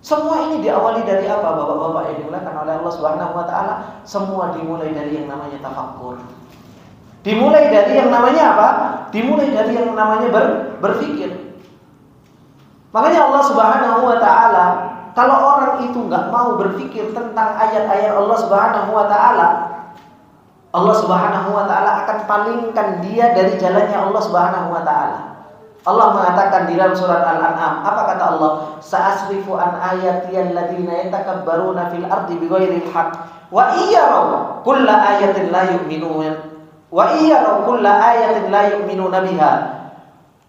Semua ini diawali dari apa, Bapak-bapak yang dimuliakan oleh Allah Subhanahu wa taala? Semua dimulai dari yang namanya tafakkur. Dimulai dari yang namanya apa? Dimulai dari yang namanya berpikir. Makanya Allah Subhanahu wa taala, kalau orang itu enggak mau berpikir tentang ayat-ayat Allah Subhanahu wa taala, Allah Subhanahu wa taala akan palingkan dia dari jalannya Allah Subhanahu wa taala. Allah mengatakan di dalam surat Al-An'am, apa kata Allah? Sa'asrifu an ayati alladziina yatakabbaruna fil ardi bighairil haqq wa iyyaraw kulla ayatin la yu'minun wa iyyaraw kulla ayatin la yu'minuna biha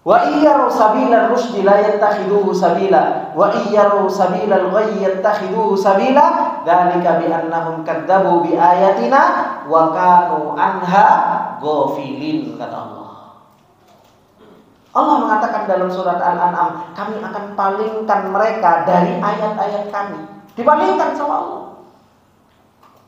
wa iyyaraw sabilal rusydi la yattakhiduhu sabila wa iyyaraw sabilal ghayyi yattakhiduhu sabila dzalika bi annahum kadzdzabu bi ayatina wa kanu anha ghafilin, kata Allah. Allah mengatakan dalam surat Al-An'am, kami akan palingkan mereka dari ayat-ayat kami. Dipalingkan sama Allah.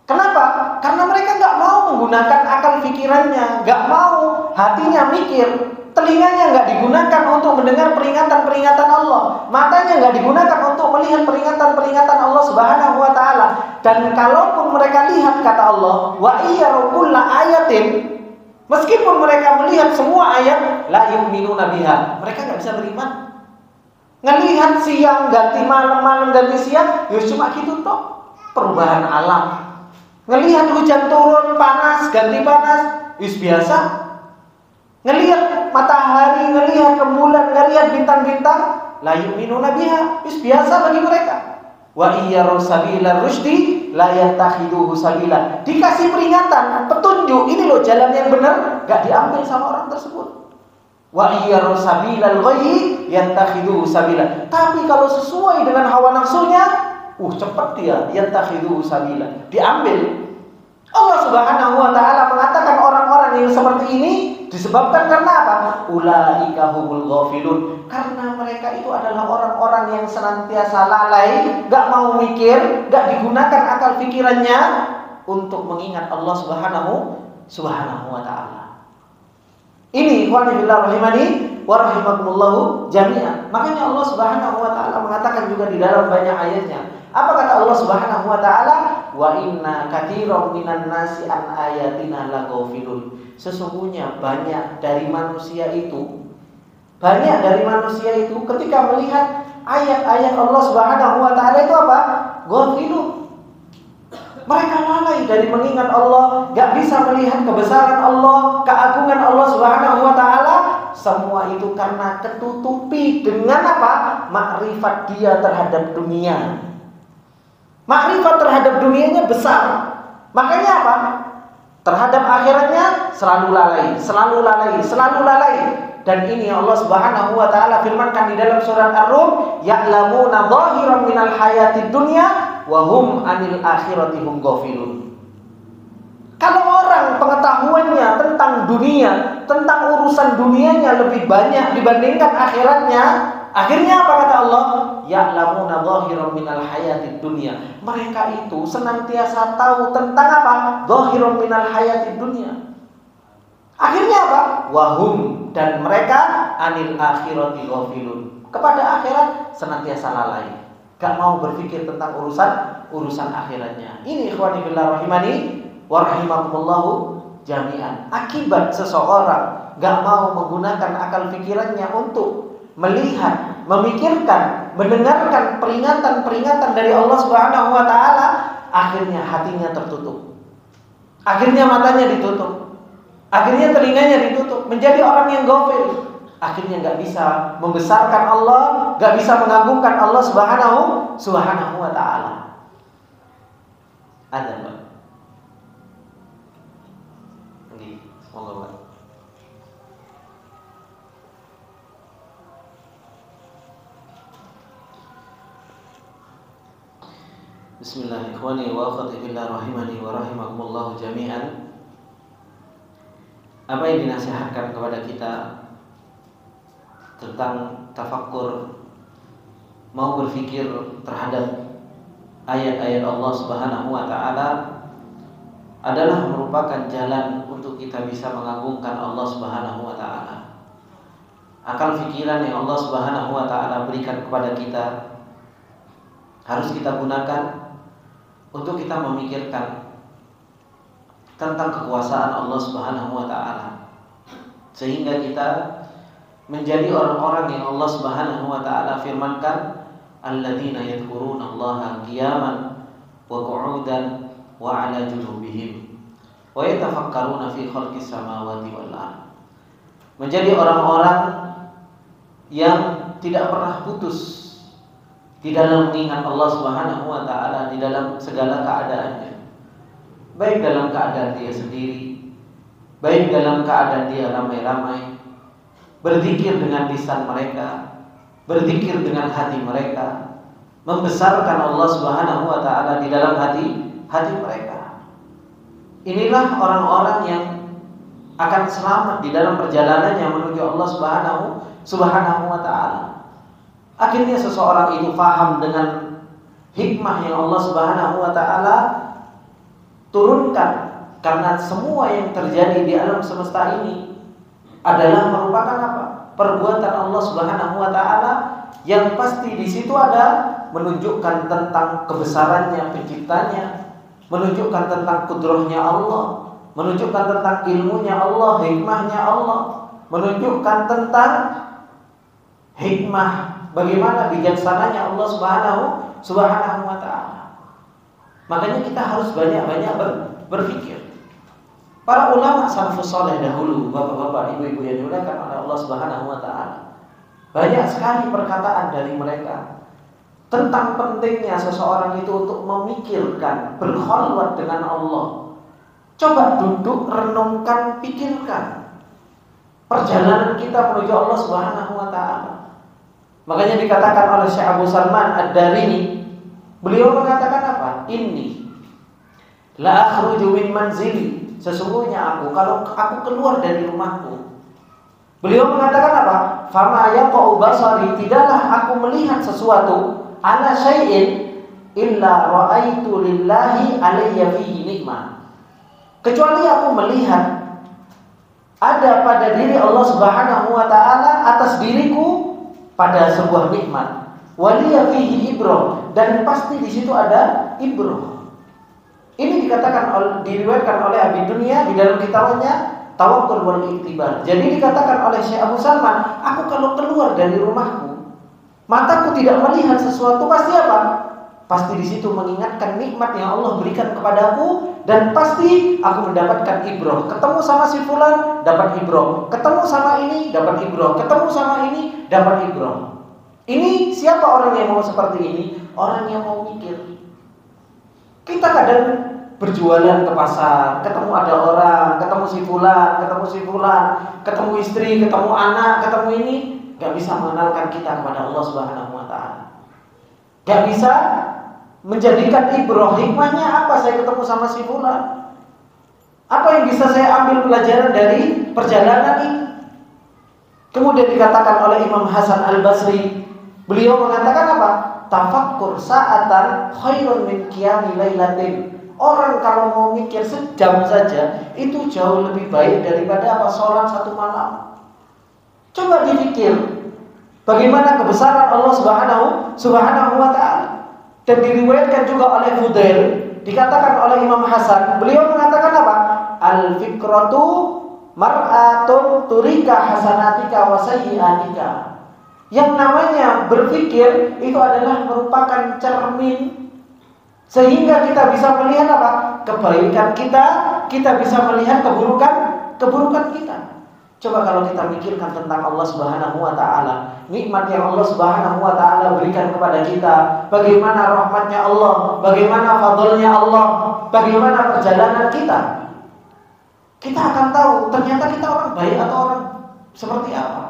Kenapa? Karena mereka nggak mau menggunakan akal pikirannya, nggak mau hatinya mikir, telinganya nggak digunakan untuk mendengar peringatan-peringatan Allah, matanya nggak digunakan untuk melihat peringatan-peringatan Allah Subhanahu wa taala. Dan kalaupun mereka lihat, kata Allah, wa iyyaru kulla ayatin, meskipun mereka melihat semua ayat, la yu'minuna biha, mereka nggak bisa beriman. Ngelihat siang ganti malam, malam ganti siang, ya cuma gitu toh, perubahan alam. Ngelihat hujan turun, panas ganti panas, is biasa. Ngelihat matahari, ngelihat rembulan, ngelihat bintang-bintang, la yu'minuna biha, is biasa bagi mereka. Wa iyyaru sabilar rusydi la yattakhiduhu sabila. Dikasih peringatan, petunjuk, ini loh jalan yang benar, enggak diambil sama orang tersebut. Wa iyyaru sabilal ghayyi yattakhiduhu sabila. Tapi kalau sesuai dengan hawa nafsunya, cepat dia yattakhiduhu sabila, diambil. Allah Subhanahu wa taala mengatakan orang-orang yang seperti ini disebabkan karena apa? Ulaika humul ghafilun. Karena mereka itu adalah orang-orang yang senantiasa lalai, enggak mau mikir, enggak digunakan akal pikirannya untuk mengingat Allah Subhanahu wa taala. Ini ikhwani fillah rahimani wa rahimakumullah jami'an. Makanya Allah Subhanahu wa taala mengatakan juga di dalam banyak ayatnya. Apa kata Allah Subhanahu wa taala? Wa inna katsiran minan nasi an ayatina laghafilun. Sesungguhnya banyak dari manusia itu ketika melihat ayat-ayat Allah Subhanahu wa taala itu apa? Ghafilun. Mereka lalai dari mengingat Allah, gak bisa melihat kebesaran Allah, keagungan Allah Subhanahu wa taala. Semua itu karena ketutupi dengan apa? Makrifat dia terhadap dunia. Makrifat terhadap dunianya besar. Makanya apa? Terhadap akhiratnya selalu lalai. Dan ini Allah Subhanahu wa taala firmankan di dalam surat Ar-Rum, ya'lamuna dhahiran minal hayatid dunya wa hum 'anil akhirati hum ghafilun. Kalau orang pengetahuannya tentang dunia, tentang urusan dunianya lebih banyak dibandingkan akhiratnya, akhirnya apa kata Allah? Ya'lamuna dhahiran minal hayatid dunya. Mereka itu senantiasa tahu tentang apa? Dhahiran minal hayatid dunya. Akhirnya apa? Wahum, dan mereka anil akhirati ghafilun. Kepada akhirat senantiasa lalai, gak mau berpikir tentang urusan akhiratnya. Ini ikhwani fillah rahimani wa rahimakumullah jami'an. Akibat seseorang gak mau menggunakan akal pikirannya untuk melihat, memikirkan, mendengarkan peringatan-peringatan dari Allah Subhanahu wa taala, akhirnya hatinya tertutup. Akhirnya matanya ditutup. Akhirnya telinganya ditutup, menjadi orang yang ghafil. Akhirnya gak bisa membesarkan Allah, gak bisa mengagungkan Allah Subhanahu wa ta'ala. Ada Wallahu. Bismillahirrahmanirrahim. Wa akhwati fillah rahimani wa rahimakumullah jami'an. Apa yang dinasihatkan kepada kita tentang tafakkur, mau berfikir terhadap ayat-ayat Allah Subhanahu wa taala adalah merupakan jalan untuk kita bisa mengagungkan Allah Subhanahu wa taala. Akal pikiran yang Allah Subhanahu wa taala berikan kepada kita harus kita gunakan untuk kita memikirkan tentang kekuasaan Allah Subhanahu wa taala, sehingga kita menjadi orang-orang yang Allah Subhanahu wa taala firmankan, alladzina yadhkurunallaha qiyaman wa qu'udan wa 'ala junubihim wa yatafakkaruna fi khalqis samawati wal ardh. Menjadi orang-orang yang tidak pernah putus di dalam mengingat Allah Subhanahu wa taala di dalam segala keadaannya. Baik dalam keadaan dia sendiri, baik dalam keadaan dia ramai-ramai, berzikir dengan lisan mereka, berzikir dengan hati mereka, membesarkan Allah Subhanahu wa taala di dalam hati mereka. Inilah orang-orang yang akan selamat di dalam perjalanannya menuju Allah Subhanahu wa taala. Akhirnya seseorang itu paham dengan hikmah yang Allah Subhanahu wa taala turunkan, karena semua yang terjadi di alam semesta ini adalah merupakan apa? Perbuatan Allah Subhanahu wa taala, yang pasti di situ ada menunjukkan tentang kebesarannya penciptanya, menunjukkan tentang kudrahnya Allah, menunjukkan tentang ilmunya Allah, hikmahnya Allah, menunjukkan tentang hikmah bagaimana bijaksananya Allah Subhanahu wa taala. Makanya kita harus banyak-banyak berpikir. Para ulama salafus saleh dahulu, bapak-bapak, ibu-ibu yang dimuliakan oleh Allah Subhanahu wa taala, banyak sekali perkataan dari mereka tentang pentingnya seseorang itu untuk memikirkan, berkhalwat dengan Allah. Coba duduk, renungkan, pikirkan perjalanan kita menuju Allah Subhanahu wa taala. Makanya dikatakan oleh Syekh Abu Salman Ad-Darini, beliau mengatakan apa? Inni la akhruju min manzili, sesungguhnya kalau aku keluar dari rumahku. Beliau mengatakan apa? Fama yaqa'u basari, tidaklah aku melihat sesuatu ala syai'in illa ra'aitu lillahi alayya fihi nikmah, kecuali aku melihat ada pada diri Allah Subhanahu wa taala atas diriku pada sebuah nikmat, waliya fihi ibrah, dan pasti di situ ada ibrah. Ini diriwayatkan oleh Abi Dunya di dalam kitabnya Tawakkul wal Iktibar. Jadi dikatakan oleh Syekh Abu Salman, aku kalau keluar dari rumahku, mataku tidak melihat sesuatu, pasti apa? Pasti di situ mengingatkan nikmat yang Allah berikan kepadaku, dan pasti aku mendapatkan ibrah. Ketemu sama si fulan, dapat ibrah. Ketemu sama ini, dapat ibrah. Ketemu sama ini, dapat ibrah. Ini siapa orang yang mau seperti ini? Orang yang mau mikir. Kita kadang berjualan ke pasar, ketemu ada orang, ketemu si fulan, ketemu istri, ketemu anak, ketemu ini, gak bisa mengenalkan kita kepada Allah Subhanahu wa taala. Gak bisa menjadikan ibrah. Hikmahnya apa saya ketemu sama si fulan? Apa yang bisa saya ambil pelajaran dari perjalanan ini? Kemudian dikatakan oleh Imam Hasan Al-Basri, beliau mengatakan apa? Tafakkur sa'atan khairun min qiyami lailatin. Orang kalau mau mikir sejam saja itu jauh lebih baik daripada apa? Sholat satu malam. Coba dipikir bagaimana kebesaran Allah Subhanahu wa taala. Dan diriwayatkan juga oleh Fudail, dikatakan oleh Imam Hasan, beliau mengatakan apa? Al-fikratu mar'atun turika hasanatika wa sayyi'atika. Yang namanya berpikir itu adalah merupakan cermin, sehingga kita bisa melihat apa? Kebaikan kita bisa melihat keburukan kita. Coba kalau kita mikirkan tentang Allah Subhanahu wa taala, nikmat yang Allah Subhanahu wa taala berikan kepada kita, bagaimana rahmatnya Allah, bagaimana fadlnya Allah, bagaimana perjalanan kita. kita akan tahu ternyata kita orang baik atau orang seperti apa.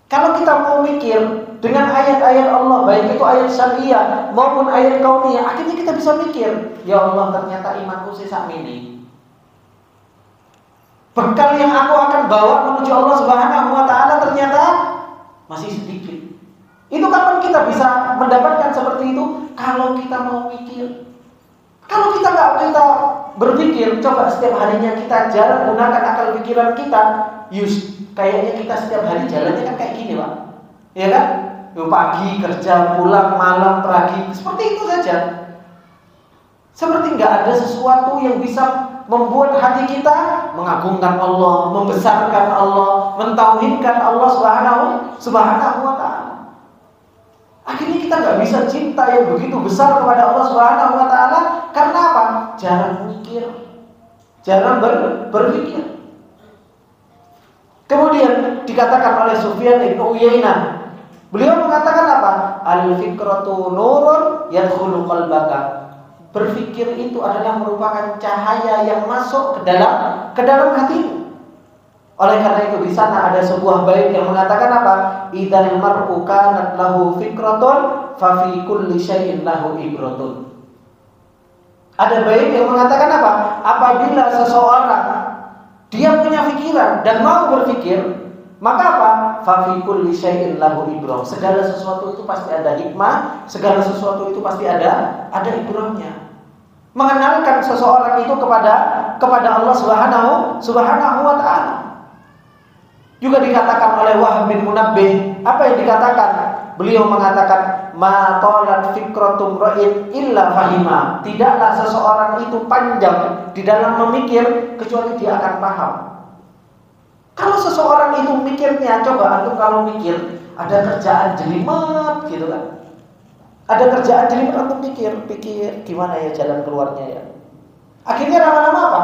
Kalau kita mau mikir dengan ayat-ayat Allah, baik itu ayat syariah maupun ayat kauniyah, akhirnya kita bisa mikir, ya Allah, ternyata imanku sesak ini. Bekal yang aku akan bawa menuju Allah Subhanahu wa taala ternyata masih sedikit. Itu kapan kita bisa mendapatkan seperti itu? Kalau kita mau mikir. Kalau kita kita berpikir, coba setiap harinya kita jarang gunakan akal pikiran kita. Kayaknya kita setiap hari jalannya kan kayak gini, Pak. Ya kan? Pagi kerja, pulang malam, pagi, seperti itu saja. Seperti nggak ada sesuatu yang bisa membuat hati kita mengagungkan Allah, membesarkan Allah, mentauhidkan Allah Subhanahu wa taala. Akhirnya kita nggak bisa cinta yang begitu besar kepada Allah Subhanahu wa taala karena apa? Jarang mikir, jarang berpikir. Kemudian dikatakan oleh Sufyan bin Uyainah, beliau mengatakan apa? Al-fikratu nurun yadkhulu qalbaka. Berpikir itu adalah merupakan cahaya yang masuk ke dalam hatimu. Oleh karena itu di sana ada sebuah bait yang mengatakan apa? Idzal mar'u kanat lahu fikratun fa fi kulli syai'in lahu ibratun. Ada bait yang mengatakan apa? Apabila seseorang dia punya pikiran dan mau berpikir, maka apa? Fa fi kulli syai'in lahu ibrah. Segala sesuatu itu pasti ada hikmah, segala sesuatu itu pasti ada ibrahnya. Mengenalkan seseorang itu kepada Allah Subhanahu wa taala. Juga dikatakan oleh Wahab bin Munabbih, apa yang dikatakan? Beliau mengatakan, ma talat fikratum ra'in illa fahima. Tidaklah seseorang itu panjang di dalam memikir kecuali dia akan paham. Kalau seseorang itu mikirnya, coba antum kalau mikir ada kerjaan jelimet gitu kan. Ada kerjaan jelimet, antum pikir gimana ya jalan keluarnya ya. Akhirnya lama-lama apa?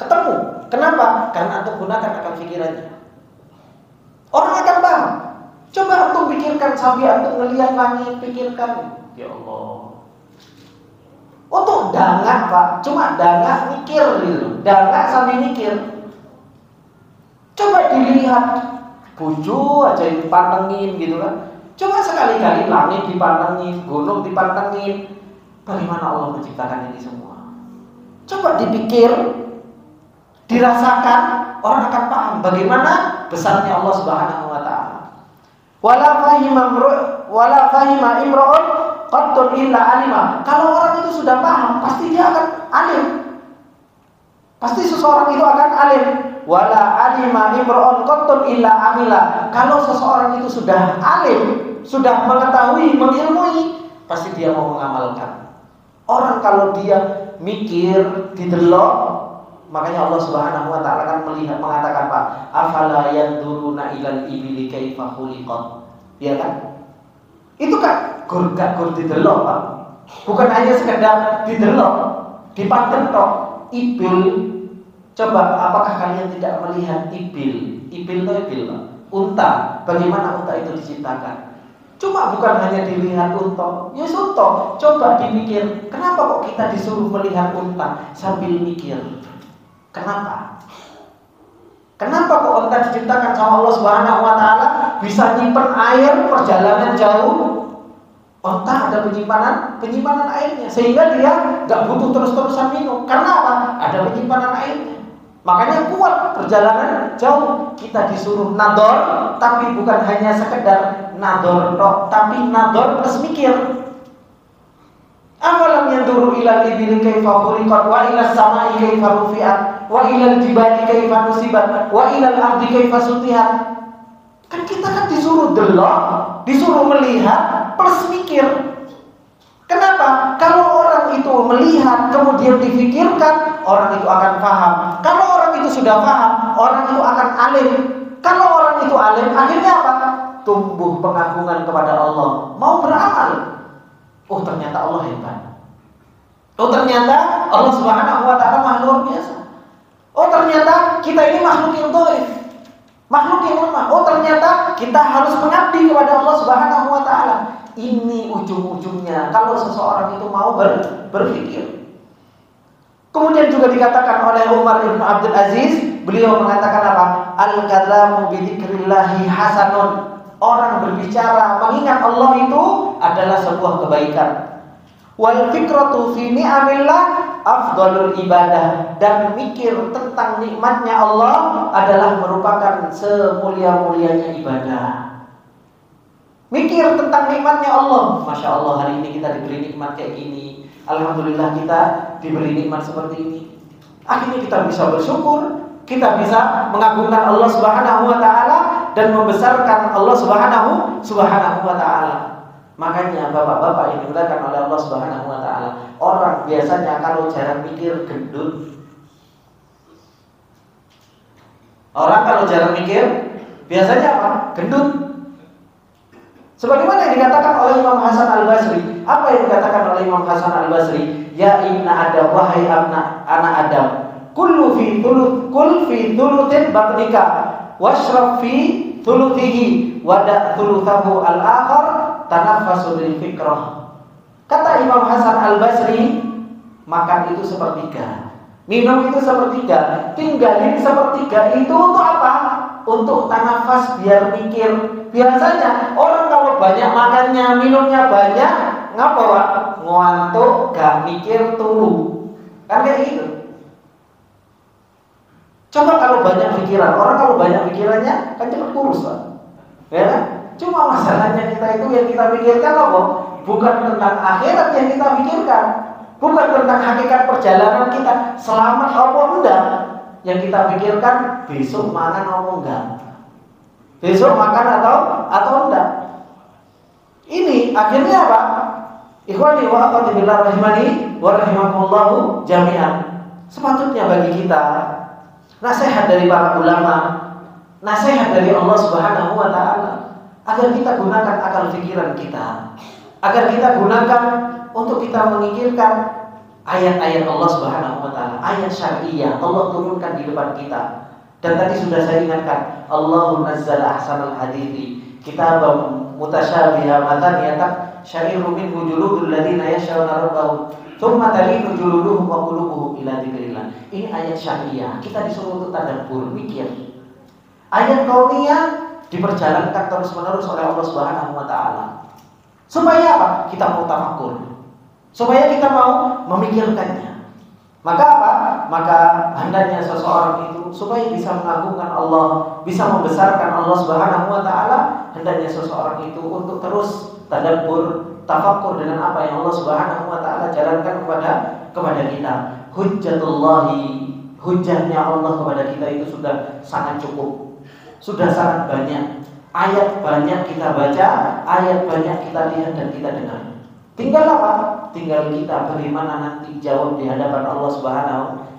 Ketemu. Kenapa? Karena antum gunakan akal pikirannya. Orang akan paham. Coba antum pikirkan sambil antum ngelihat langit, pikirkan, ya Allah. Untuk dangak, Pak, cuma dangak mikir gitu. Dangak sambil mikir. Coba dilihat bojo aja dipantengin gitu kan. Coba sekali-kali langit dipantengin, gunung dipantengin. Bagaimana Allah menciptakan ini semua? Coba dipikir, dirasakan, orang akan paham bagaimana besarnya Allah Subhanahu wa taala. Wala fahima imra'un qattun illa alima. Kalau orang itu sudah paham, pasti dia akan alim. Pasti seseorang itu akan alim. Wala alima imra'un qattun illa amila. Kalau seseorang itu sudah alim, sudah mengetahui, mengilmui, pasti dia mau mengamalkan. Orang kalau dia mikir, didelok, makanya Allah Subhanahu wa taala kan mengatakan Pak, afala yanzuruna ilal ibili kaifa khuliqat. Ya kan? Itu kan gur didelok, Pak. Bukan hanya sekedar didelok, dipandang tok. Ibil, coba apakah kalian tidak melihat ibil? Ibil itu ibil, Pak. Unta, bagaimana unta itu diciptakan? Cuma bukan hanya dilihat unta, ya unta. Coba dipikir, kenapa kok kita disuruh melihat unta sambil mikir? Kenapa? Kenapa kok unta diciptakan sama Allah Subhanahu wa taala bisa nyimpen air perjalanan jauh? Unta ada penyimpanan airnya sehingga dia nggak butuh terus-terusan minum. Karena apa? Ada penyimpanan airnya. Makanya kuat perjalanan jauh. Kita disuruh nador, tapi bukan hanya sekedar nador tok, tapi nador plus mikir. Awalam yanduru ilal ibili kaifa khuliqat wa ilas samai kaifa rufi'at wa ilal jibali kaifa nusibat wa ilal ardi kaifa sutihat. Kan kita kan disuruh delok, disuruh melihat plus mikir. Kenapa? Kalau orang itu melihat kemudian difikirkan, orang itu akan paham. Kalau orang itu sudah paham, orang itu akan alim. Kalau orang itu alim, akhirnya apa? Tumbuh pengagungan kepada Allah, mau beramal. Oh, ternyata Allah hebat. Oh, ternyata Allah Subhanahu wa taala makhluk biasa. Oh, ternyata kita ini makhluk yang dhaif, makhluk yang lemah. Oh, ternyata kita harus mengabdi kepada Allah Subhanahu wa taala. Ini ujung-ujungnya kalau seseorang itu mau berpikir. Kemudian juga dikatakan oleh Umar bin Abdul Aziz, beliau mengatakan apa? Al-kalamu bidzikrillahi hasanun. Orang berbicara mengingat Allah itu adalah sebuah kebaikan. Wal fikratu fi ni'amillah afdalul ibadah. Dan mikir tentang nikmatnya Allah adalah merupakan semulia-mulianya ibadah. Mikir tentang nikmatnya Allah. Masya Allah, hari ini kita diberi nikmat kayak gini. Alhamdulillah kita diberi nikmat seperti ini. Akhirnya kita bisa bersyukur, kita bisa mengagungkan Allah Subhanahu wa taala dan membesarkan Allah Subhanahu wa taala. Makanya bapak-bapak yang dimuliakan oleh Allah Subhanahu wa taala, orang biasanya kalau jarang mikir gendut. Orang kalau jarang mikir biasanya apa? Gendut. Sebagaimana yang dikatakan oleh Imam Hasan Al-Basri. Apa yang dikatakan oleh Imam Hasan Al-Basri? Ya ibna Adam, wahai anak Adam, kul fi thuluthin batnika washrab fi thuluthihi wada' thuluthahu al-akhar tanaffasu bil fikrah. Kata Imam Hasan Al-Basri, makan itu sepertiga, minum itu sepertiga, tinggalin sepertiga itu untuk apa? Untuk tanafas, biar mikir. Biasanya orang kalau banyak makannya, minumnya banyak, ngapa Pak? Ngantuk, gak mikir, turu. Kan kayak gitu. Coba kalau banyak pikiran, orang kalau banyak pikirannya kan cepat kurus Pak. Ya kan? Cuma masalahnya kita itu yang kita pikirkan apa? Bukan tentang akhirat yang kita pikirkan, bukan tentang hakikat perjalanan kita selamat apa enggak. Yang kita pikirkan besok makan apa enggak, besok makan atau enggak. Ini akhirnya apa? Ikhwani wa akhwati billah rahimani wa rahimakumullah jami'an. Sepatutnya bagi kita nasihat dari para ulama, nasihat dari Allah Subhanahu wa taala, agar kita gunakan akal pikiran kita, agar kita gunakan untuk kita memikirkan ayat-ayat Allah Subhanahu wa taala, ayat syariah Allah turunkan di depan kita. Dan tadi sudah saya ingatkan, Allahu nazzala ahsanal hadithi kitabam mutasyabiha mataniyatan syai'un minhu juludul ladzina yasyawna rabbahum thumma talinu juluduhum wa qulubuhum ila dzikrillah. Ini ayat syariah, kita disuruh untuk tadabbur, mikir. Ayat kauniyah diperjalankan terus-menerus oleh Allah Subhanahu wa taala. Supaya apa? Kita mau tafakkur. Supaya kita mau memikirkannya. Maka apa? Maka hendaknya seseorang itu supaya bisa mengagungkan Allah, bisa membesarkan Allah Subhanahu wa taala, hendaknya seseorang itu untuk terus tadabbur, tafakkur dengan apa yang Allah Subhanahu wa taala jalankan kepada kita. Hujjatullahi, hujjahnya Allah kepada kita itu sudah sangat cukup. Sudah sangat banyak. Ayat banyak kita baca, ayat banyak kita lihat dan kita dengar. Tinggal apa? Tinggal kita bagaimana nanti jawab di hadapan Allah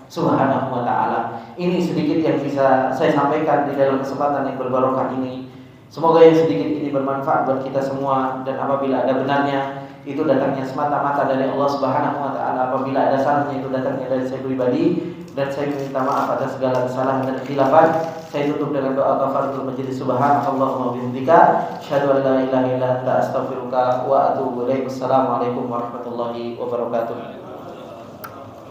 Subhanahu wa taala. Ini sedikit yang bisa saya sampaikan di dalam kesempatan yang berbarokah ini. Semoga yang sedikit ini bermanfaat buat kita semua, dan apabila ada benarnya itu datangnya semata-mata dari Allah Subhanahu wa taala. Apabila ada salahnya itu datangnya dari saya pribadi, dan saya minta maaf atas segala kesalahan dan khilafan. Saya tutup dengan doa kafaratul majlis. Subhanakallahumma wa bihamdika asyhadu an la ilaha illa anta astaghfiruka wa atubu ilaik. Assalamualaikum warahmatullahi wabarakatuh.